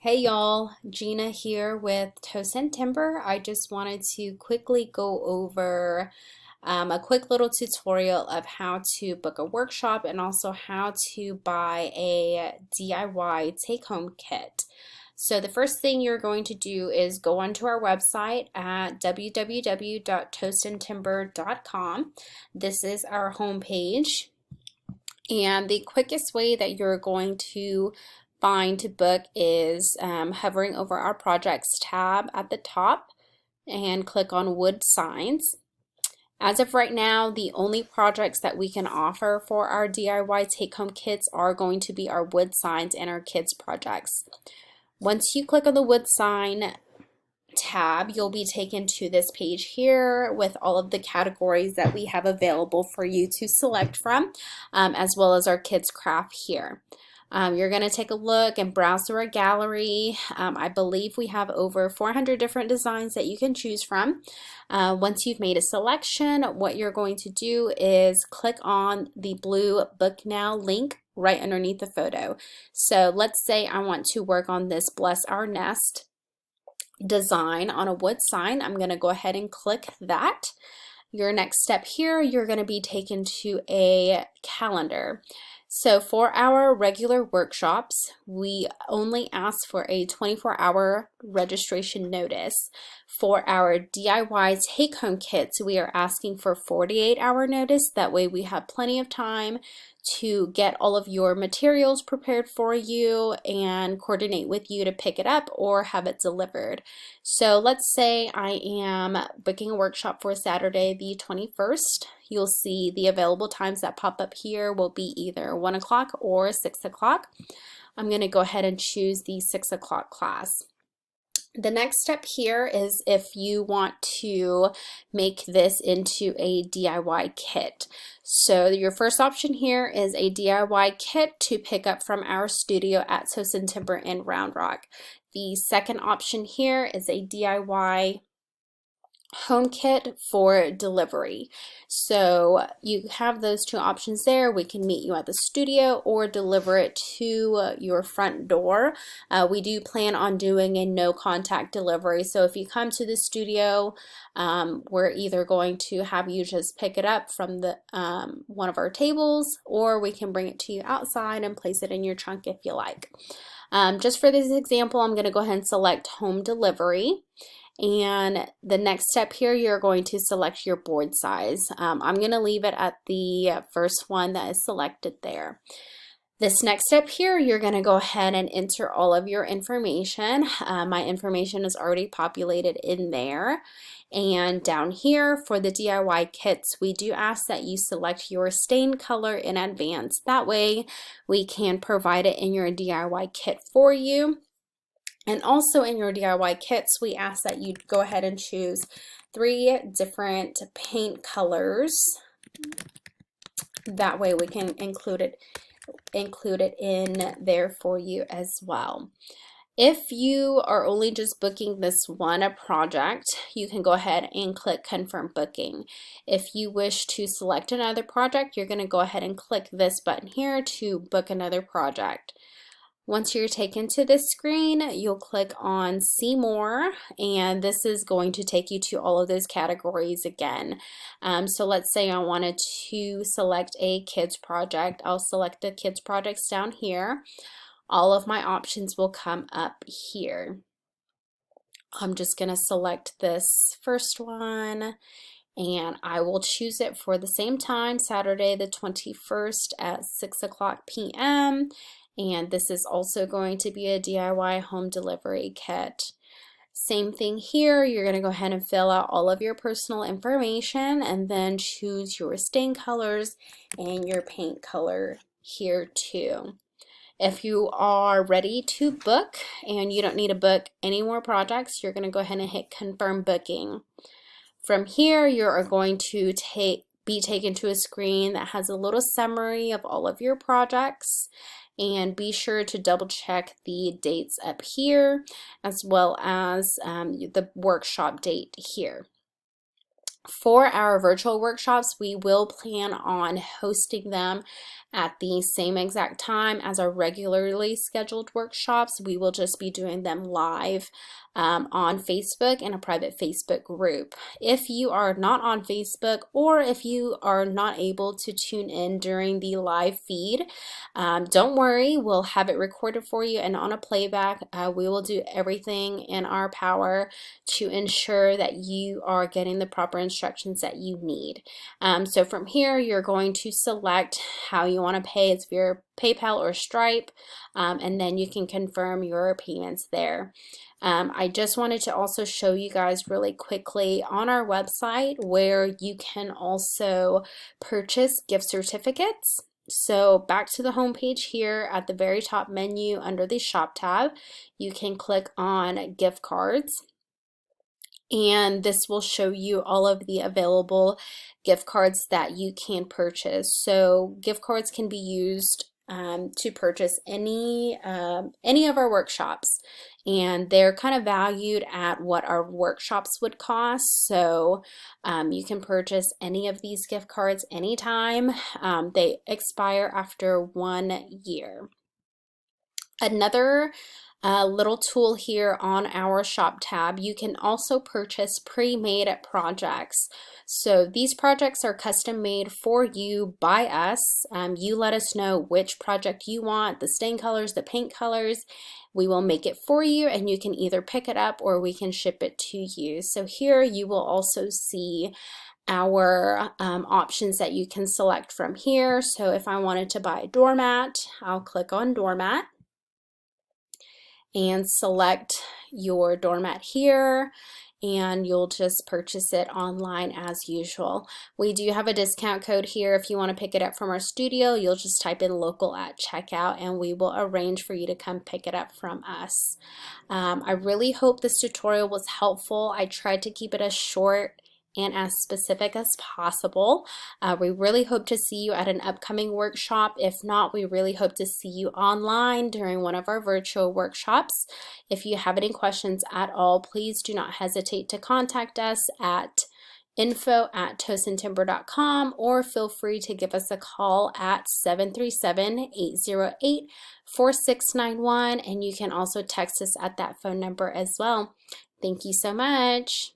Hey y'all, Gina here with Toast and Timber. I just wanted to quickly go over a quick little tutorial of how to book a workshop and also how to buy a DIY take-home kit. So the first thing you're going to do is go onto our website at www.toastandtimber.com. This is our homepage. And the quickest way that you're going to find to book is hovering over our projects tab at the top and click on wood signs. As of right now, the only projects that we can offer for our DIY take-home kits are going to be our wood signs and our kids projects. Once you click on the wood sign tab, you'll be taken to this page here with all of the categories that we have available for you to select from, as well as our kids craft here. You're going to take a look and browse through our gallery. I believe we have over 400 different designs that you can choose from. Once you've made a selection, what you're going to do is click on the blue Book Now link right underneath the photo. So let's say I want to work on this Bless Our Nest design on a wood sign. I'm going to go ahead and click that. Your next step here, you're going to be taken to a calendar. So for our regular workshops, we only ask for a 24-hour registration notice. For our DIY take-home kits, we are asking for 48-hour notice. That way we have plenty of time to get all of your materials prepared for you and coordinate with you to pick it up or have it delivered. So let's say I am booking a workshop for Saturday the 21st. You'll see the available times that pop up here will be either 1 o'clock or 6 o'clock. I'm going to go ahead and choose the 6 o'clock class. The next step here is if you want to make this into a DIY kit. So your first option here is a DIY kit to pick up from our studio at Toast and Timber in Round Rock. The second option here is a DIY home kit for delivery. So you have those two options there. We can meet you at the studio or deliver it to your front door. We do plan on doing a no contact delivery. So if you come to the studio, we're either going to have you just pick it up from the one of our tables, or we can bring it to you outside and place it in your trunk if you like. Just for this example, I'm going to go ahead and select home delivery. And the next step here, you're going to select your board size. I'm going to leave it at the first one that is selected there. This next step here, you're going to go ahead and enter all of your information. My information is already populated in there. And down here for the DIY kits, we do ask that you select your stain color in advance. That way we can provide it in your DIY kit for you. And also in your DIY kits, we ask that you go ahead and choose 3 different paint colors. That way we can include it in there for you as well. If you are only just booking this one project, you can go ahead and click Confirm Booking. If you wish to select another project, you're going to go ahead and click this button here to book another project. Once you're taken to this screen, you'll click on See More, and this is going to take you to all of those categories again. So let's say I wanted to select a kids project. I'll select the kids projects down here. All of my options will come up here. I'm just going to select this first one, and I will choose it for the same time, Saturday the 21st at 6 o'clock p.m. And this is also going to be a DIY home delivery kit. Same thing here, you're going to go ahead and fill out all of your personal information and then choose your stain colors and your paint color here too. If you are ready to book and you don't need to book any more projects, you're going to go ahead and hit Confirm Booking. From here, you are going to be taken to a screen that has a little summary of all of your projects. And be sure to double check the dates up here as well as the workshop date here. For our virtual workshops, we will plan on hosting them at the same exact time as our regularly scheduled workshops. We will just be doing them live on Facebook in a private Facebook group. If you are not on Facebook, or if you are not able to tune in during the live feed, don't worry, we'll have it recorded for you and on a playback. We will do everything in our power to ensure that you are getting the proper instructions that you need. So from here, you're going to select how you want to pay. It's via PayPal or Stripe, and then you can confirm your payments there. I just wanted to also show you guys really quickly on our website where you can also purchase gift certificates. So back to the home page here at the very top menu under the shop tab, you can click on gift cards, and this will show you all of the available gift cards that you can purchase. So gift cards can be used to purchase any of our workshops, and they're kind of valued at what our workshops would cost. So you can purchase any of these gift cards anytime. They expire after 1 year. Another little tool here on our shop tab, you can also purchase pre-made projects. So these projects are custom made for you by us. You let us know which project you want, the stain colors, the paint colors. We will make it for you, and you can either pick it up or we can ship it to you. So here you will also see our options that you can select from here. So if I wanted to buy a doormat, I'll click on doormat and select your doormat here, and you'll just purchase it online as usual. We do have a discount code here. If you want to pick it up from our studio, you'll just type in local at checkout and we will arrange for you to come pick it up from us. I really hope this tutorial was helpful. I tried to keep it as short and as specific as possible. We really hope to see you at an upcoming workshop. If not, we really hope to see you online during one of our virtual workshops. If you have any questions at all, please do not hesitate to contact us at info@tosintimber.com, or feel free to give us a call at 737-808-4691, and you can also text us at that phone number as well. Thank you so much.